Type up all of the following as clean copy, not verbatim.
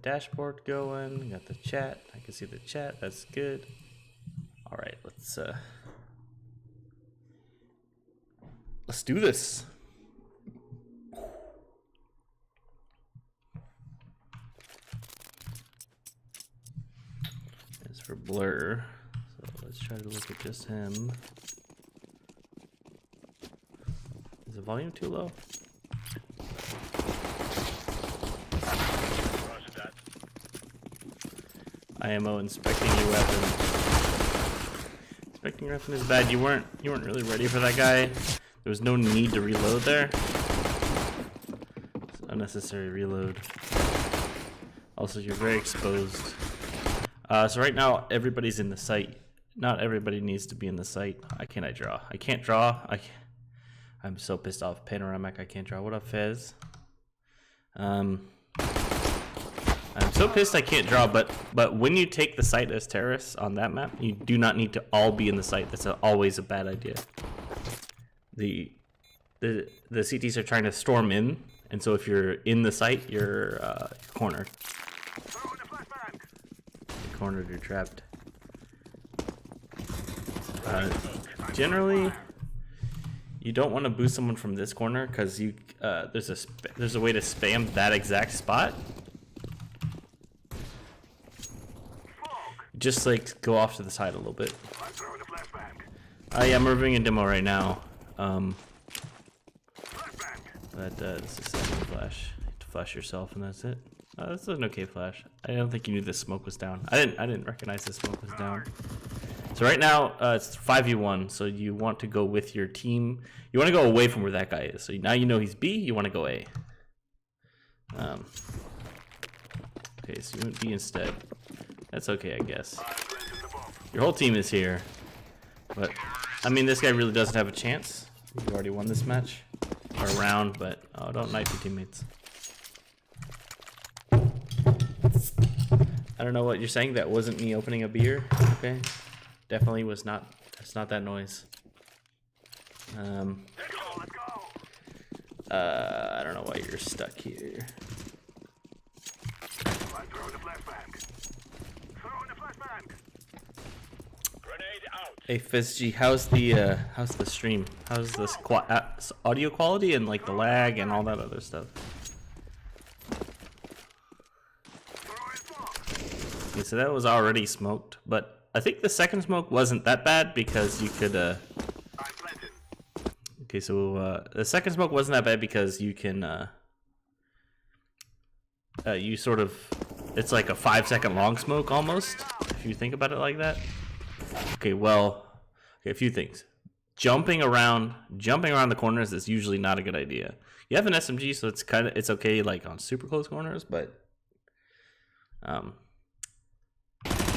dashboard going. Got the chat. I can see the chat. That's good. All right, let's do this. As for Blur, so let's try to look at just him. Is the volume too low? IMO inspecting your weapon. Inspecting your weapon is bad. You weren't really ready for that guy. There was no need to reload there. It's unnecessary reload. Also, you're very exposed. So right now everybody's in the site. Not everybody needs to be in the site. I draw. I can't draw. I'm so pissed off. Panoramic. I can't draw. What up, Fez? I'm so pissed I can't draw, but when you take the site as terrorists on that map, you do not need to all be in the site. That's always a bad idea. The CTs are trying to storm in, and so if you're in the site, you're cornered. You're cornered, you're trapped. Generally, you don't want to boost someone from this corner because you there's a way to spam that exact spot. Just like go off to the side a little bit. Yeah, I'm reviewing a demo right now. But this is a flash. You have to flash yourself, and that's it. That's an okay flash. I don't think you knew the smoke was down. I didn't recognize the smoke was down. So right now it's 5v1. So you want to go with your team. You want to go away from where that guy is. So now you know he's B. You want to go A. Okay, so you went B instead. That's okay, I guess. Your whole team is here, but I mean, this guy really doesn't have a chance. You already won this match or round, but oh, don't knife your teammates. I don't know what you're saying. That wasn't me opening a beer. Okay, definitely was not. That's not that noise. I don't know why you're stuck here. Hey FizzG, how's the stream? How's this audio quality and like the lag and all that other stuff? Okay, so that was already smoked, but I think the second smoke wasn't that bad because you could okay, so the second smoke wasn't that bad because you can you sort of, it's like a 5-second long smoke almost, if you think about it like that. Okay, well, okay, a few things. Jumping around the corners is usually not a good idea. You have an SMG, so it's okay like on super close corners, but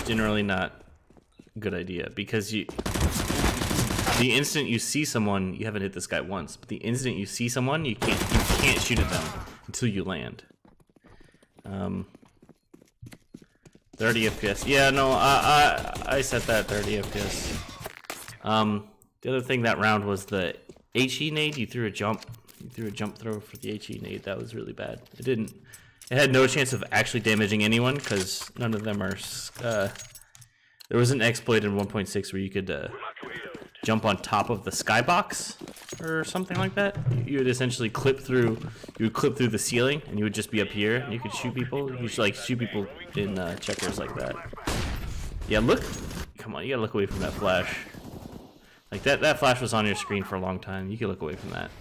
generally not a good idea because the instant you see someone, you haven't hit this guy once, but the instant you see someone, you can't shoot at them until you land. 30 FPS. Yeah, no, I set that 30 FPS. The other thing that round was the HE nade. You threw a jump throw for the HE nade. That was really bad. It had no chance of actually damaging anyone because none of them are. There was an exploit in 1.6 where you could jump on top of the skybox or something like that. You would essentially clip through the ceiling, and you would just be up here, and you could shoot people. You should like shoot people in checkers like that. Yeah, look, come on, you gotta look away from that flash. Like that flash was on your screen for a long time. You can look away from that.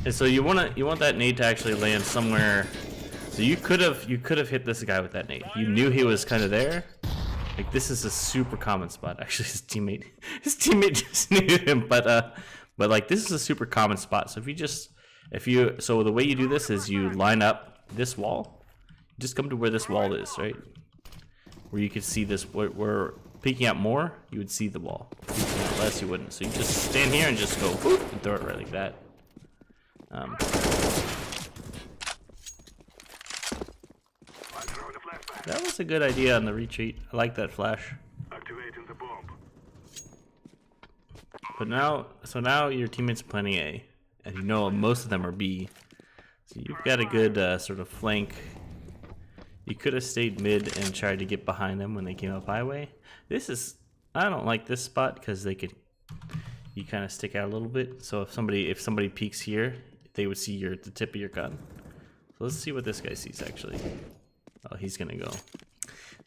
And so you want that nade to actually land somewhere. So you could have hit this guy with that nade. You knew he was kind of there. Like this is a super common spot. Actually, his teammate just knew him, but like this is a super common spot. So so the way you do this is you line up this wall. Just come to where this wall is, right? Where you could see this. Where peeking out more, you would see the wall. Peeking out less, you wouldn't. So you just stand here and just go whoop, and throw it right like that. That was a good idea on the retreat. I like that flash. Activating the bomb. But now your teammates are planning A, and you know most of them are B. So you've got a good sort of flank. You could have stayed mid and tried to get behind them when they came up highway. I don't like this spot because you kind of stick out a little bit. So if somebody peeks here, they would see the tip of your gun. So let's see what this guy sees actually. Oh, he's gonna go.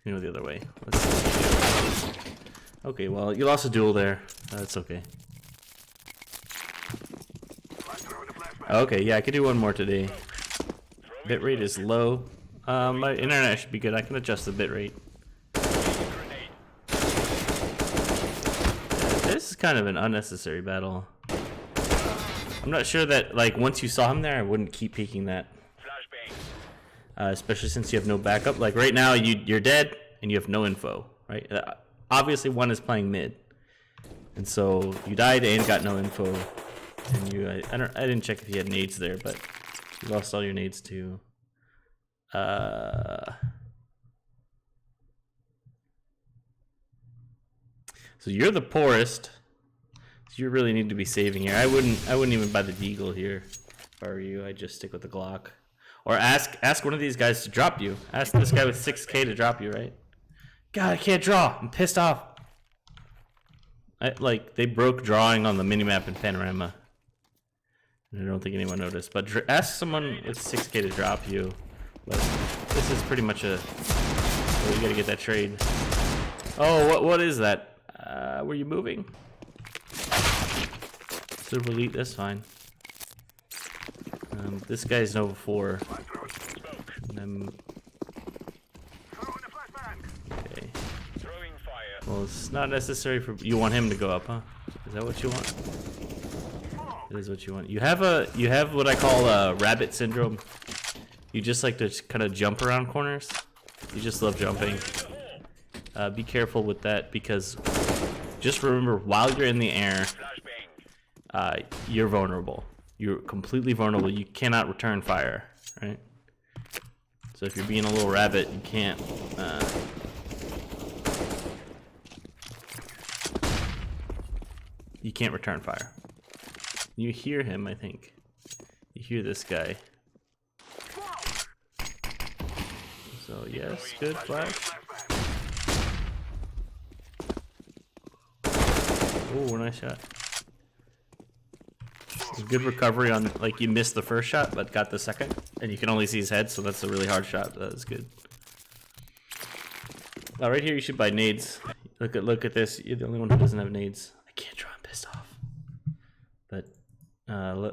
You know, the other way. Let's see. Okay, well, you lost a duel there. That's okay. Okay, yeah, I could do one more today. Bitrate is low. My internet should be good. I can adjust the bitrate. This is kind of an unnecessary battle. I'm not sure that, like, once you saw him there, I wouldn't keep peeking that. Especially since you have no backup. Like, right now, you're dead, and you have no info, right? Obviously, one is playing mid. And so, you died and got no info. And I didn't check if you had nades there, but you lost all your nades too. So you're the poorest. So you really need to be saving here. I wouldn't even buy the deagle here if I were you. I'd just stick with the Glock. Or ask one of these guys to drop you. Ask this guy with 6K to drop you, right? God, I can't draw. I'm pissed off. Like, they broke drawing on the minimap in Panorama. I don't think anyone noticed, but ask someone with 6K to drop you. But this is pretty much a... Oh, you gotta get that trade. Oh, what is that? Were you moving? Silver elite, that's fine. This guy's Nova 4. Okay. Well, it's not necessary for... You want him to go up, huh? Is that what you want? It is what you want. You have what I call rabbit syndrome. You just like to kind of jump around corners. You just love jumping. Be careful with that because just remember, while you're in the air, you're vulnerable. You're completely vulnerable. You cannot return fire, right? So if you're being a little rabbit, you can't. You can't return fire. You hear him, I think. You hear this guy. So yes, good flash. Oh, nice shot. Good recovery on, like, you missed the first shot but got the second, and you can only see his head, so that's a really hard shot. That's good. Right here you should buy nades. Look at this. You're the only one who doesn't have nades. I can't draw. I'm pissed off. But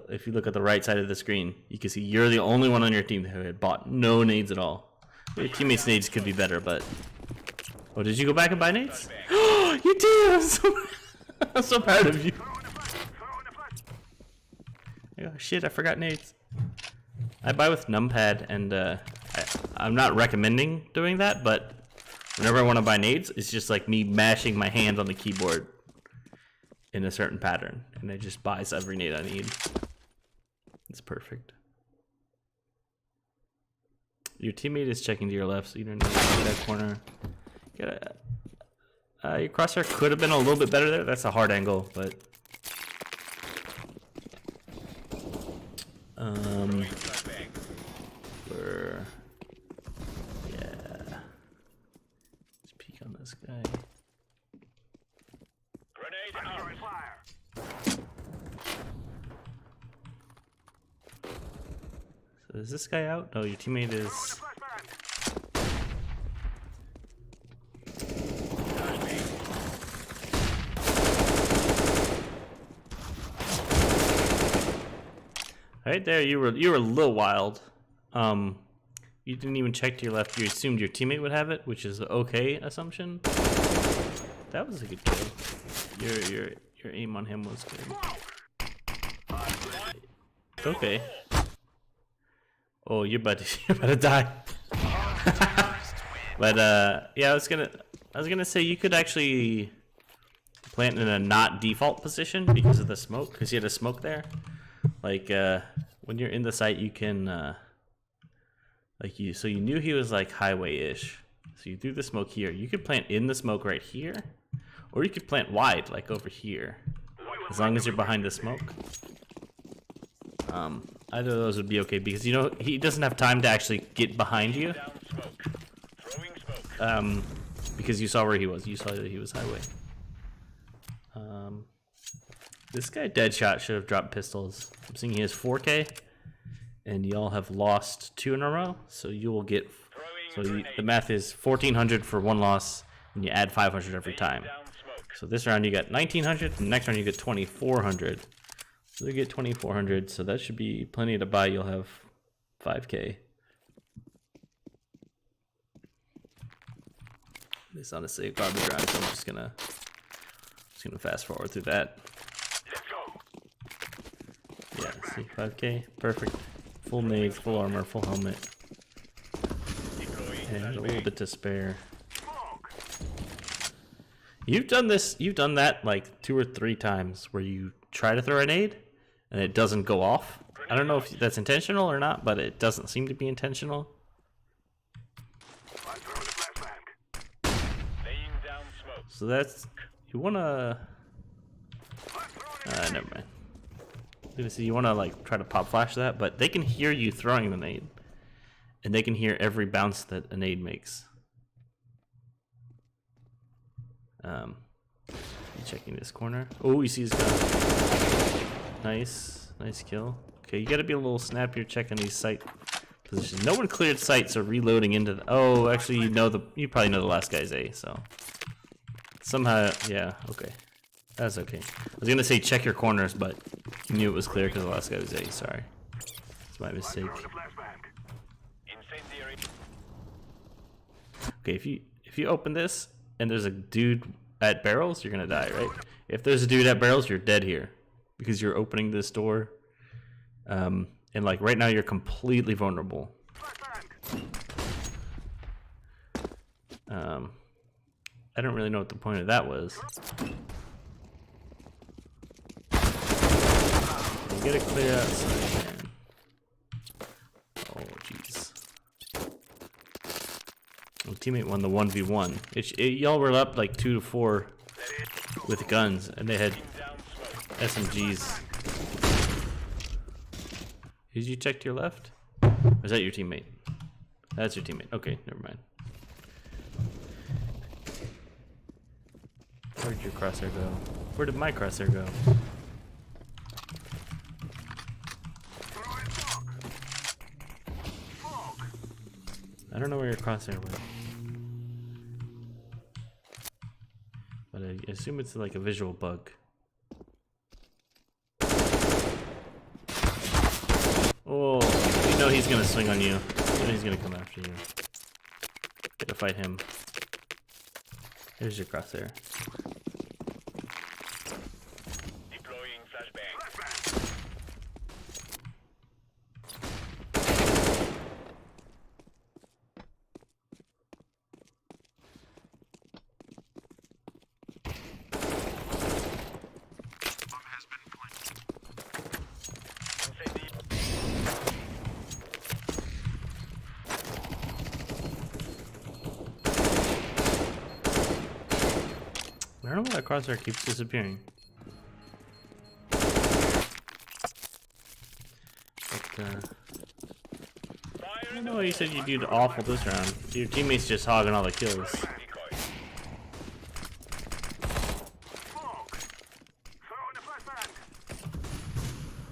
if you look at the right side of the screen, you can see you're the only one on your team who had bought no nades at all. Your teammates' nades could be better, but... Oh, did you go back and buy nades? Oh, you did! I'm so proud of you. Oh, shit, I forgot nades. I buy with numpad, and I'm not recommending doing that, but whenever I want to buy nades, it's just like me mashing my hand on the keyboard in a certain pattern, and it just buys every nade I need. It's perfect. Your teammate is checking to your left, so you don't need to get that corner. Your crosshair could have been a little bit better there. That's a hard angle, but... Yeah. Let's peek on this guy. So is this guy out? No, your teammate is... Right there, you were a little wild. You didn't even check to your left. You assumed your teammate would have it, which is an okay assumption. That was a good kill. Your aim on him was good. Okay. Oh, you're about to die. But yeah, I was gonna say you could actually plant in a not default position because of the smoke, because you had a smoke there. Like when you're in the site, you can so you knew he was like highway-ish, so you threw the smoke here. You could plant in the smoke right here, or you could plant wide like over here, as long as you're behind the smoke. Either of those would be okay because you know he doesn't have time to actually get behind you. Because you saw where he was. You saw that he was highway. This guy Deadshot should have dropped pistols. I'm seeing he has 4K, and y'all have lost 2 in a row. So you will get. So the math is 1,400 for 1 loss, and you add 500 every time. So this round you got 1,900, and the next round you get 2,400. So you get 2,400. So that should be plenty to buy. You'll have 5K. This is honestly a garbage round, so I'm just gonna fast forward through that. Yeah, see, 5K, perfect. Full nade, full armor, full helmet, and a little bit to spare. You've done that like 2 or 3 times where you try to throw a nade and it doesn't go off. I don't know if that's intentional or not, but it doesn't seem to be intentional. So that's, you wanna, never mind. I'm gonna see, you wanna like try to pop flash that, but they can hear you throwing the nade, and they can hear every bounce that a nade makes. You checking this corner? Oh, you see his gun. Nice kill. Okay, you gotta be a little snappier checking these sight positions. No one cleared sight, so reloading into the. Oh, actually, you probably know the last guy's A, so. Somehow, yeah, okay. That's okay. I was gonna say check your corners, but you knew it was clear because the last guy was A, sorry. It's my mistake. Okay, if you open this and there's a dude at barrels, you're gonna die, right? If there's a dude at barrels, you're dead here. Because you're opening this door. And like right now you're completely vulnerable. I don't really know what the point of that was. You gotta clear outside, man. Oh, jeez. Well, teammate won the 1v1. Y'all were up like 2 to 4 with guns, and they had SMGs. Did you check to your left? Or is that your teammate? That's your teammate. Okay, never mind. Where did your crosshair go? Where did my crosshair go? I don't know where your crosshair went. But I assume it's like a visual bug. Oh, you know he's gonna swing on you. You know he's gonna come after you. Gotta fight him. There's your crosshair. Deploying flashbang. Bomb has been planted. I don't know why that crosshair keeps disappearing. But, I don't know why you said you did awful this round. Your teammate's just hogging all the kills.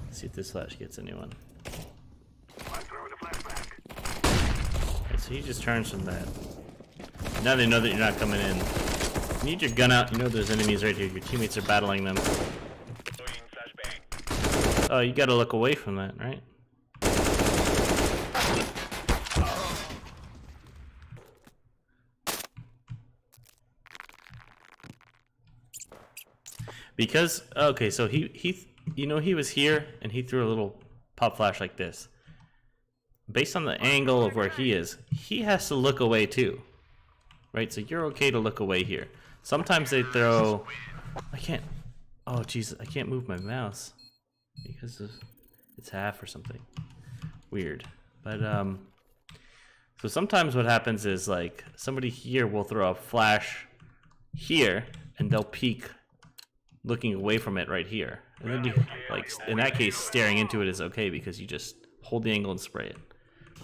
Let's see if this flash gets anyone. Right, so he just turns from that. Now they know that you're not coming in. You need your gun out. You know there's enemies right here. Your teammates are battling them. Oh, you gotta look away from that, right? Because, okay, so he you know he was here and he threw a little pop flash like this. Based on the angle of where he is, he has to look away too. Right, so you're okay to look away here. Sometimes they throw, I can't, oh jeez, I can't move my mouse because it's half or something. Weird. But, so sometimes what happens is like somebody here will throw a flash here and they'll peek looking away from it right here. And then you, like, in that case, staring into it is okay because you just hold the angle and spray it.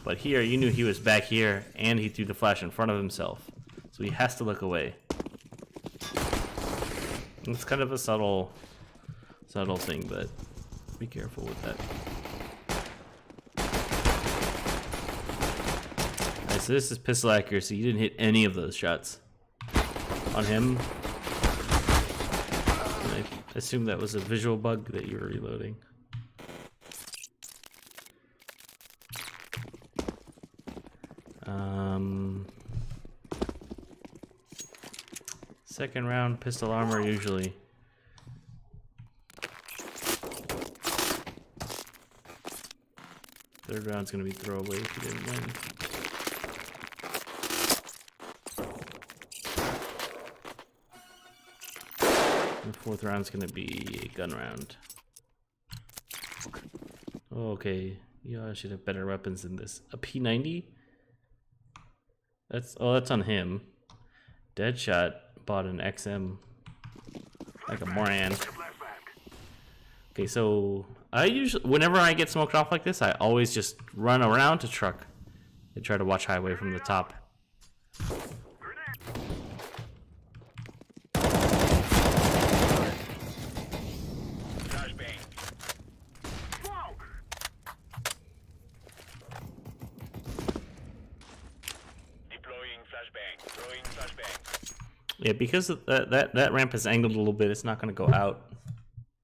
But here, you knew he was back here, and he threw the flash in front of himself. So he has to look away. It's kind of a subtle thing, but be careful with that. Alright, so this is pistol accuracy. You didn't hit any of those shots on him. I assume that was a visual bug that you were reloading. Second round pistol armor usually. Third round's gonna be throwaway if you didn't win. And the fourth round's gonna be a gun round. Okay, yeah, I should have better weapons than this. A P90? That's on him. Deadshot bought an XM like a moron. Okay, so I usually, whenever I get smoked off like this, I always just run around to truck and try to watch highway from the top. Flashbang. Deploying flashbang. Throwing flashbang. Yeah, because of that ramp is angled a little bit, it's not going to go out.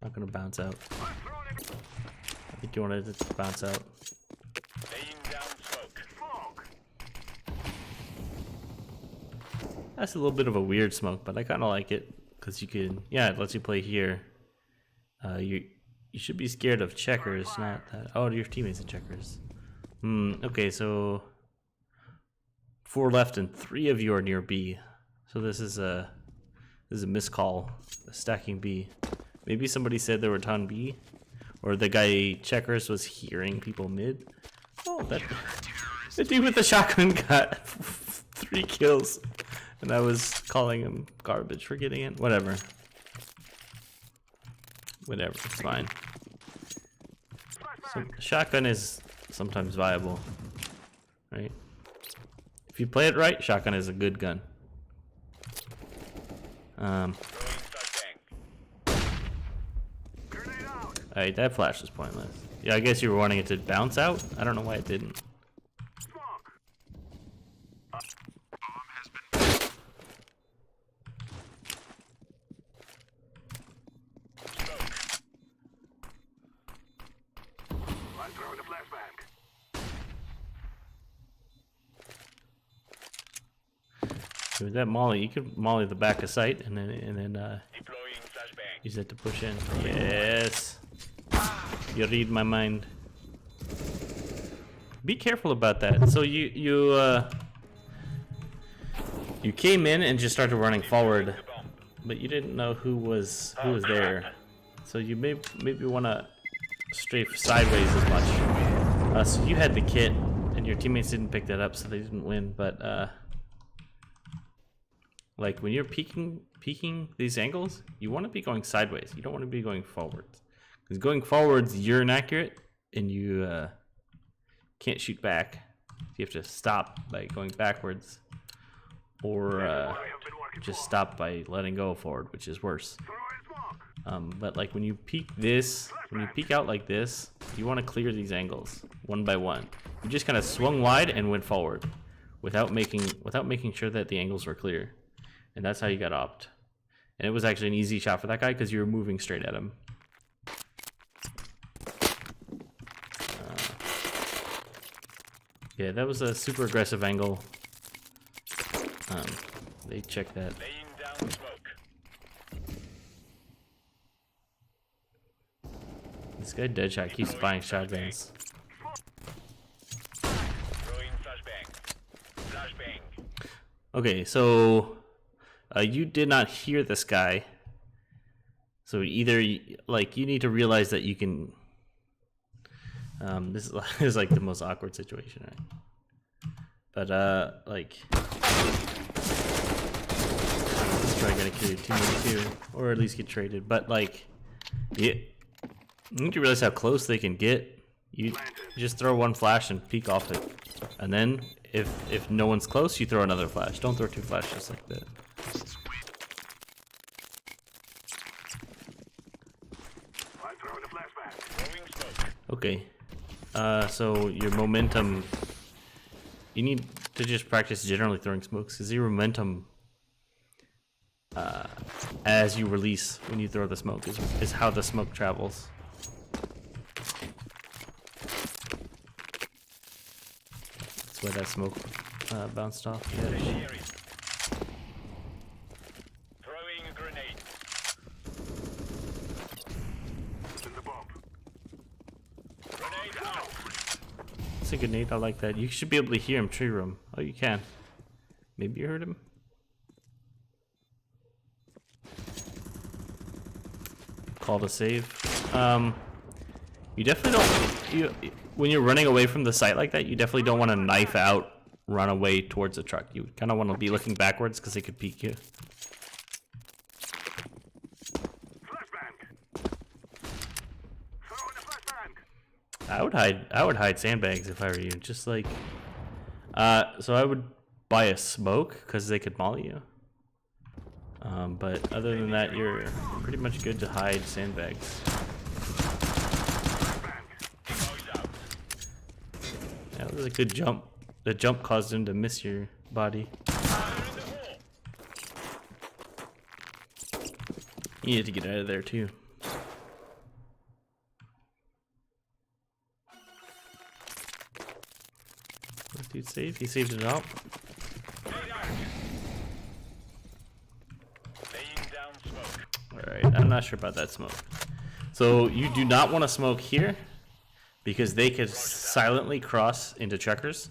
Not going to bounce out. I think you wanted it to bounce out. Laying down smoke. That's a little bit of a weird smoke, but I kind of like it because you can. Yeah, it lets you play here. You should be scared of checkers, not that. Oh, your teammates in checkers. Okay, so 4 left and 3 of you are near B. So this is a miscall, stacking B. Maybe somebody said they were on B, or the guy checkers was hearing people mid. Oh, that the dude with the shotgun got 3 kills, and I was calling him garbage for getting it. Whatever, it's fine. So shotgun is sometimes viable, right? If you play it right, shotgun is a good gun. Alright, that flash was pointless. Yeah, I guess you were wanting it to bounce out? I don't know why it didn't. With that molly, you could molly the back of sight and then Deploying flashbang. use it to push in. Yes. You read my mind. Be careful about that. So you came in and just started running forward, but you didn't know who was there. So you maybe want to strafe sideways as much. So you had the kit, and your teammates didn't pick that up, so they didn't win. But like when you're peeking these angles, you want to be going sideways. You don't want to be going forwards. Because going forwards, you're inaccurate, and you can't shoot back. You have to stop by going backwards, or just stop by letting go forward, which is worse. But like when you peek out like this, you want to clear these angles one by one. You just kind of swung wide and went forward, without making sure that the angles were clear, and that's how you got opt. And it was actually an easy shot for that guy because you were moving straight at him. Yeah, that was a super aggressive angle. They checked that. Laying down smoke. This guy Deadshot keeps buying shotguns. Throwing flashbang. Flashbang. Okay, so you did not hear this guy. So either like you need to realize that you can. This is like the most awkward situation, right? But like, let's try to get a kill your teammate too, or at least get traded. But like, Don't you realize how close they can get? You just throw one flash and peek off it, and then if no one's close, you throw another flash. Don't throw two flashes like that. Throwing smoke. Okay. So your momentum. You need to just practice generally throwing smokes, because your momentum, as you release when you throw the smoke, is how the smoke travels. That's why that smoke bounced off the edge. Incendiary. Throwing a grenade. Grenade out. It's a good nade. I like that. You should be able to hear him tree room. Oh, you can. Maybe you heard him. Call to save. You definitely don't. When you're running away from the site like that, you definitely don't want to knife out, run away towards a truck. You kind of want to be looking backwards because they could peek you. I would hide sandbags if I were you. Just like, so I would buy a smoke because they could molly you. But other than that, you're pretty much good to hide sandbags. That was a good jump. The jump caused him to miss your body. You need to get out of there too. Dude, save. He saved it out. Alright, I'm not sure about that smoke. So you do not want to smoke here because they could silently cross into checkers.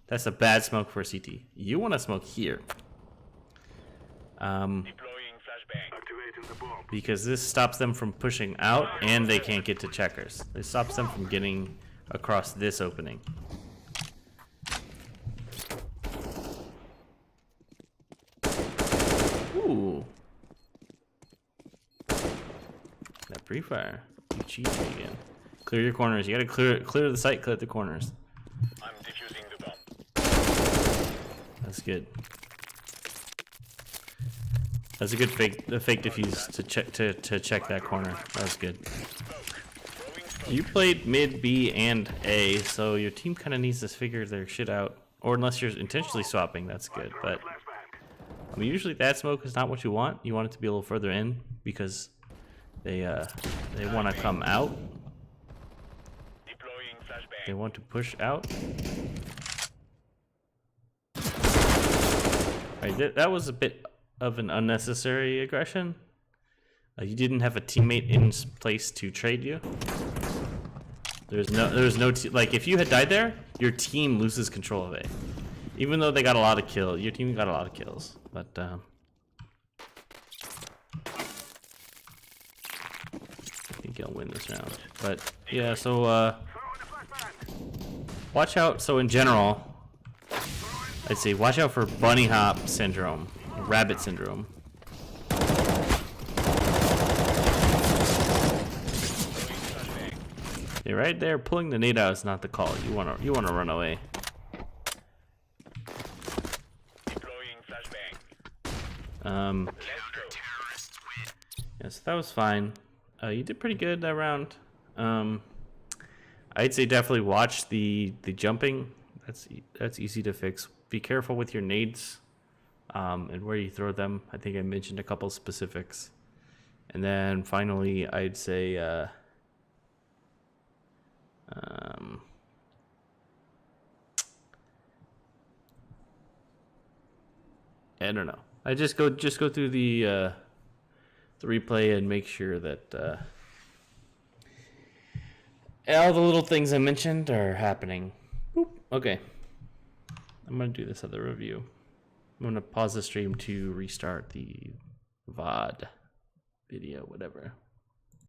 That's a bad smoke for a CT. You want to smoke here. Deploying flashbang. Activating the bomb. Because this stops them from pushing out and they can't get to checkers. It stops them from getting across this opening. Ooh. That pre-fire. You cheated again. Clear your corners. You gotta clear the site, clear the corners. I'm defusing the bomb. That's good. That's a good fake defuse to check that corner. That was good. You played mid, B, and A, so your team kind of needs to figure their shit out. Or unless you're intentionally swapping, that's good. But I mean, usually that smoke is not what you want. You want it to be a little further in because they want to come out. Deploying flashbang. They want to push out. Alright, that was a bit of an unnecessary aggression. You didn't have a teammate in place to trade you. There's no like if you had died there, your team loses control of it. Even though they got a lot of kills, your team got a lot of kills. But I think you'll win this round. But yeah, so watch out. So in general, I'd say watch out for bunny hop syndrome, rabbit syndrome. Yeah, right there, pulling the nade out is not the call. You wanna run away. Deploying flashbang. Let's go. Yeah, so that was fine. You did pretty good that round. I'd say definitely watch the jumping. That's easy to fix. Be careful with your nades and where you throw them. I think I mentioned a couple specifics. And then finally, I'd say I don't know. I just go through the replay and make sure that all the little things I mentioned are happening. Boop. Okay. I'm gonna do this other review. I'm gonna pause the stream to restart the VOD video, whatever.